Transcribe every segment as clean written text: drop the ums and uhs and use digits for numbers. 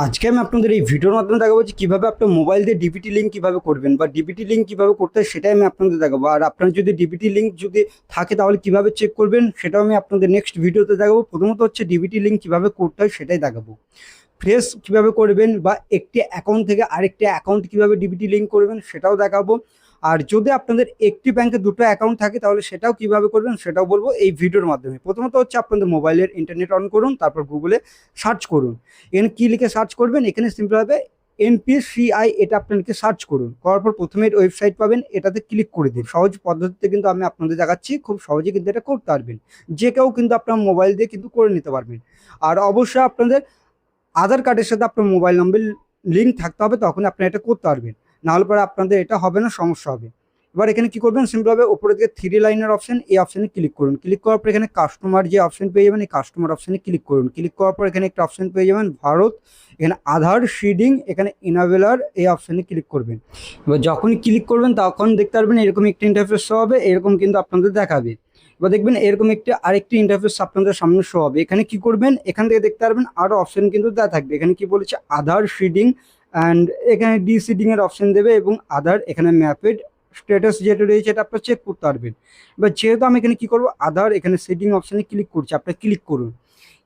আজকে আমি আপনাদের এই ভিডিওর মাধ্যমে দেখাবো যে কীভাবে আপনার মোবাইল দিয়ে ডিবিটি লিঙ্ক কীভাবে করবেন বা ডিবিটি লিঙ্ক কীভাবে করতে হয় সেটাই আমি আপনাদের দেখাবো। আর আপনার যদি ডিবিটি লিঙ্ক যদি থাকে তাহলে কীভাবে চেক করবেন সেটাও আমি আপনাদের নেক্সট ভিডিওতে দেখাবো। প্রথমত হচ্ছে ডিবিটি লিঙ্ক কীভাবে করতে হয় সেটাই দেখাবো। ফ্রেশ কীভাবে করবেন বা একটি অ্যাকাউন্ট থেকে আরেকটি অ্যাকাউন্ট কীভাবে ডিবিটি লিঙ্ক করবেন সেটাও দেখাবো। আর যদি আপনাদের একটি ব্যাংকে দুটো অ্যাকাউন্ট থাকে তাহলে সেটাও কীভাবে করবেন সেটাও বলবো এই ভিডিওর মাধ্যমে। প্রথমত হচ্ছে আপনাদের মোবাইলের ইন্টারনেট অন করুন, তারপর গুগলে সার্চ করুন। এখানে কী লিখে সার্চ করবেন, এখানে সিম্পলভাবে এনপিসিআই এটা আপনাদেরকে সার্চ করুন। করার পর প্রথমে ওয়েবসাইট পাবেন, এটাতে ক্লিক করে দিন। সহজ পদ্ধতিতে কিন্তু আমি আপনাদের দেখাচ্ছি, খুব সহজে কিন্তু এটা করতে পারবেন। যে কেউ কিন্তু আপনার মোবাইল দিয়ে কিন্তু করে নিতে পারবেন। আর অবশ্যই আপনাদের আধার কার্ডের সাথে আপনার মোবাইল নম্বর লিঙ্ক থাকতে হবে, তখন আপনি এটা করতে পারবেন। নাহলে পরে আপনাদের এটা হবে না, সমস্যা হবে। এবার এখানে কি করবেন, সিম্পলভাবে উপরে দিকে 3 লাইনের অপশন, এই অপশানে ক্লিক করুন। ক্লিক করার পর এখানে কাস্টমার যে অপশন পেয়ে যাবেন, এই কাস্টমার অপশানে ক্লিক করুন। ক্লিক করার পর এখানে একটা অপশন পেয়ে যাবেন ভারত, এখানে আধার শিডিং, এখানে ইনাবেলার এই অপশানে ক্লিক করবেন। এবার যখনই ক্লিক করবেন তখন দেখতে পারবেন এরকম একটি ইন্টারফেস শো হবে, এরকম কিন্তু আপনাদের দেখাবে। এবার দেখবেন এরকম আরেকটি ইন্টারফেস আপনাদের সামনে শো হবে। এখানে কি করবেন, এখান থেকে দেখতে পারবেন আরও অপশন কিন্তু দেওয়া থাকবে। এখানে কি বলেছে, আধার শিডিং অ্যান্ড এখানে ডিসিডিং এর অপশন দেবে এবং আধার এখানে ম্যাপেড স্ট্যাটাস যেটা রয়েছে এটা আপনারা চেক করতে পারবেন। এবার যেহেতু আমি এখানে কি করব, আধার এখানে সেটিং অপশানে ক্লিক করছি, আপনারা ক্লিক করুন।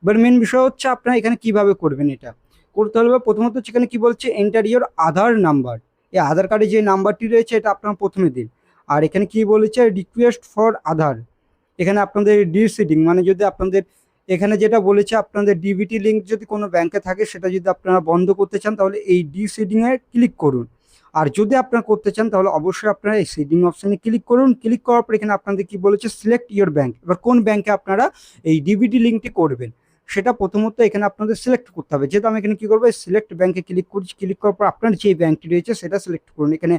এবার মেন বিষয় হচ্ছে আপনারা এখানে কিভাবে করবেন, এটা করতে হলে প্রথমত হচ্ছে এখানে কি বলছে, এন্টার ইওর আধার নাম্বার। এই আধার কার্ডে যে নাম্বারটি রয়েছে এটা আপনারা প্রথমে দিন। আর এখানে কি বলেছে, রিকোয়েস্ট ফর আধার, এখানে আপনাদের ডিসিডিং মানে যদি আপনাদের এখানে যেটা বলেছে আপনাদের ডিবিটি লিঙ্ক যদি কোনো ব্যাংকে থাকে সেটা যদি আপনারা বন্ধ করতে চান তাহলে এই ডিসিডিংয়ে ক্লিক করুন। আর যদি আপনারা করতে চান তাহলে অবশ্যই আপনারা এই সিডিং অপশানে ক্লিক করুন। ক্লিক করার পর এখানে আপনাদের কি বলেছে, সিলেক্ট ইওর ব্যাংক। এবার কোন ব্যাংকে আপনারা এই ডিবিটি লিঙ্কটি করবেন সেটা প্রথমত এখানে আপনাদের সিলেক্ট করতে হবে। যেহেতু আমি এখানে কি করবো, সিলেক্ট ব্যাংকে ক্লিক করছি। ক্লিক করার পর আপনার যে ব্যাংকটি রয়েছে সেটা সিলেক্ট করুন। এখানে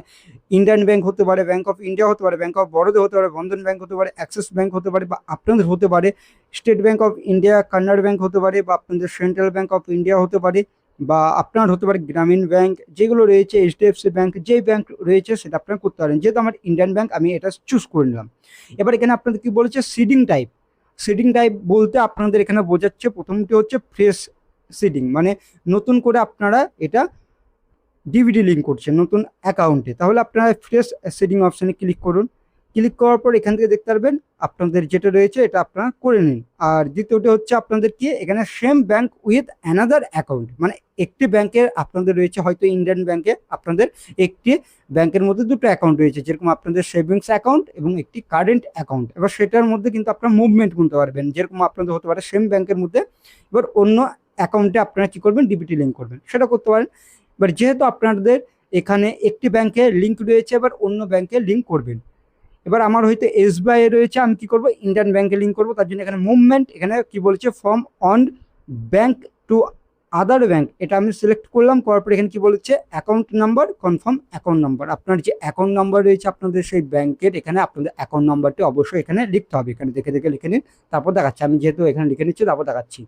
ইন্ডিয়ান ব্যাংক হতে পারে, ব্যাংক অফ ইন্ডিয়া হতে পারে, ব্যাংক অফ বরোদা হতে পারে, বন্ধন ব্যাংক হতে পারে, অ্যাক্সিস ব্যাংক হতে পারে, বা আপনাদের হতে পারে State Bank of India, Canara bank হতে পারে, বা আপনাদের সেন্ট্রাল ব্যাংক অফ ইন্ডিয়া হতে পারে, বা আপনার হতে পারে গ্রামীণ ব্যাংক, যেগুলো রয়েছে এইচডিএফসি ব্যাংক, যেই ব্যাংক রয়েছে সেটা আপনারা করতে পারেন। যেহেতু আমার ইন্ডিয়ান ব্যাংক আমি এটা চুজ করে নিলাম। এবার এখানে আপনাদের কি বলেছে, সিডিং টাইপ। সিডিং টাইপ বলতে আপনাদের এখানে বোঝাচ্ছে, প্রথমটি হচ্ছে ফ্রেশ সিডিং, মানে নতুন করে আপনারা এটা ডিবিটি লিঙ্ক করছেন নতুন অ্যাকাউন্টে, তাহলে আপনারা ফ্রেশ সিডিং অপশানে ক্লিক করুন। ক্লিক করার পর এখান থেকে দেখতে পারবেন আপনাদের যেটা রয়েছে এটা আপনারা করে নিন। আর দ্বিতীয়টি হচ্ছে আপনাদের কি, এখানে same bank with another account, মানে একটি ব্যাংকের আপনাদের রয়েছে, হয়তো ইন্ডিয়ান ব্যাংকে আপনাদের একটি ব্যাংকের মধ্যে দুটো অ্যাকাউন্ট রয়েছে, যেরকম আপনাদের সেভিংস অ্যাকাউন্ট এবং একটি কারেন্ট অ্যাকাউন্ট। এবার সেটার মধ্যে কিন্তু আপনারা মুভমেন্ট করতে পারবেন, যেরকম আপনাদের হতে পারে সেম ব্যাংকের মধ্যে এবার অন্য অ্যাকাউন্টে আপনারা কী করবেন, ডিবিটি লিঙ্ক করবেন, সেটা করতে পারেন। এবার যেহেতু আপনাদের এখানে একটি ব্যাংকে লিঙ্ক রয়েছে, এবার অন্য ব্যাংকে লিঙ্ক করবেন। এবার আমার হয়তো এসবিআই রয়েছে, আমি কি করব, ইন্ডিয়ান ব্যাংকে লিঙ্ক করব। তার জন্য এখানে মুভমেন্ট, এখানে কি বলেছে, from on bank to other bank, এটা আমি সিলেক্ট করলাম। করার পর এখানে কি বলেছে, account number, confirm account number. আপনার যে অ্যাকাউন্ট নাম্বার রয়েছে আপনাদের সেই ব্যাংকের, এখানে আপনাদের অ্যাকাউন্ট নাম্বারটি অবশ্যই এখানে লিখতে হবে। এখানে দেখে দেখে লিখে নিন, তারপর দেখাচ্ছি। আমি যেহেতু এখানে লিখে নিচ্ছি তারপর দেখাচ্ছি।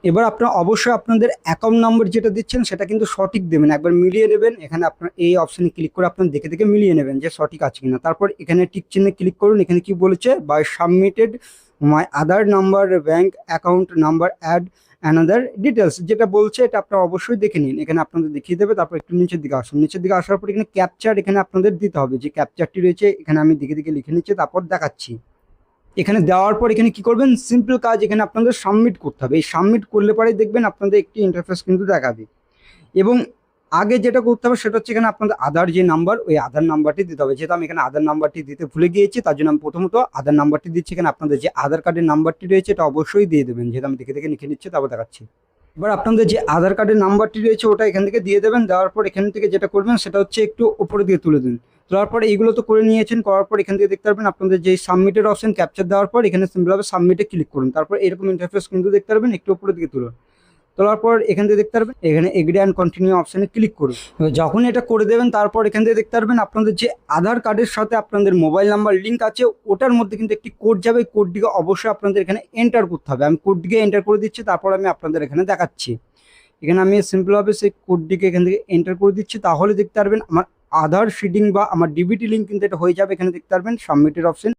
এবার আপনারা অবশ্যই আপনাদের অ্যাকাউন্ট নম্বর যেটা দিচ্ছেন সেটা কিন্তু সঠিক দেবেন, একবার মিলিয়ে নেবেন। এখানে আপনার এই অপশানে ক্লিক করে আপনার দেখে দেখে মিলিয়ে নেবেন যে সঠিক আছে কিনা। তারপর এখানে টিক চিহ্নে ক্লিক করুন। এখানে কি বলেছে, by submitted my Aadhaar number bank account number add another details, যেটা বলছে এটা আপনারা অবশ্যই দেখে নিন। এখানে আপনাদের দেখিয়ে দেবে। তারপর একটু নিচের দিকে আসুন। নিচের দিকে আসার পর এখানে ক্যাপচার এখানে আপনাদের দিতে হবে, যে ক্যাপচারটি রয়েছে এখানে আমি দিকে দিকে লিখে নিচ্ছি, তারপর দেখাচ্ছি। এখানে দেওয়ার পর এখানে কি করবেন, সিম্পল কাজ, এখানে আপনাদের সাবমিট করতে হবে। এই সাবমিট করলে পরেই দেখবেন আপনাদের একটি ইন্টারফেস কিন্তু দেখাবে। এবং আগে যেটা করতে হবে সেটা হচ্ছে এখানে আপনাদের আধার যে নাম্বার, ওই আধার নাম্বারটি দিতে হবে। যেহেতু আমি এখানে আধার নাম্বারটি দিতে ভুলে গিয়েছি, তার জন্য আমি প্রথমত আধার নাম্বারটি দিচ্ছি। এখানে আপনাদের যে আধার কার্ডের নাম্বারটি রয়েছে এটা অবশ্যই দিয়ে দেবেন, যেহেতু আমি দেখে দেখে লিখে নিচ্ছি, তারপর দেখাচ্ছি। এবার আপনাদের যে আধার কার্ডের নাম্বারটি রয়েছে ওটা এখান থেকে দিয়ে দেবেন। দেওয়ার পর এখান থেকে যেটা করবেন সেটা হচ্ছে একটু উপরে দিয়ে তুলে দিন। তোলার পরে এইগুলো তো করে নিয়েছেন, করার পর এখান থেকে দেখতে পারবেন আপনাদের যে সাবমিটের অপশন, ক্যাপচার দেওয়ার পর এখানে সিম্পলভাবে সাবমিটে ক্লিক করুন। তারপর এরকম ইন্টারফেস কিন্তু দেখতে পারবেন, একটু উপরে দিকে তুলুন। তোলার পর এখান থেকে দেখতে পারবেন এখানে এগ্রি অ্যান্ড কন্টিনিউ অপশানে ক্লিক করুন। যখন এটা করে দেবেন তারপর এখান থেকে দেখতে পারবেন আপনাদের যে আধার কার্ডের সাথে আপনাদের মোবাইল নাম্বার লিঙ্ক আছে ওটার মধ্যে কিন্তু একটি কোড যাবে। কোডটিকে অবশ্যই আপনাদের এখানে এন্টার করতে হবে। আমি কোডটিকে এন্টার করে দিচ্ছি, তারপর আমি আপনাদের এখানে দেখাচ্ছি। এখানে আমি সিম্পলভাবে সেই কোডটিকে এখান থেকে এন্টার করে দিচ্ছি, তাহলে দেখতে পারবেন আমার আধার শিডিং বা আমার ডিবিটি লিঙ্ক কিন্তু এটা হয়ে যাবে। এখানে দেখতে পারবেন সাবমিটের অপশন।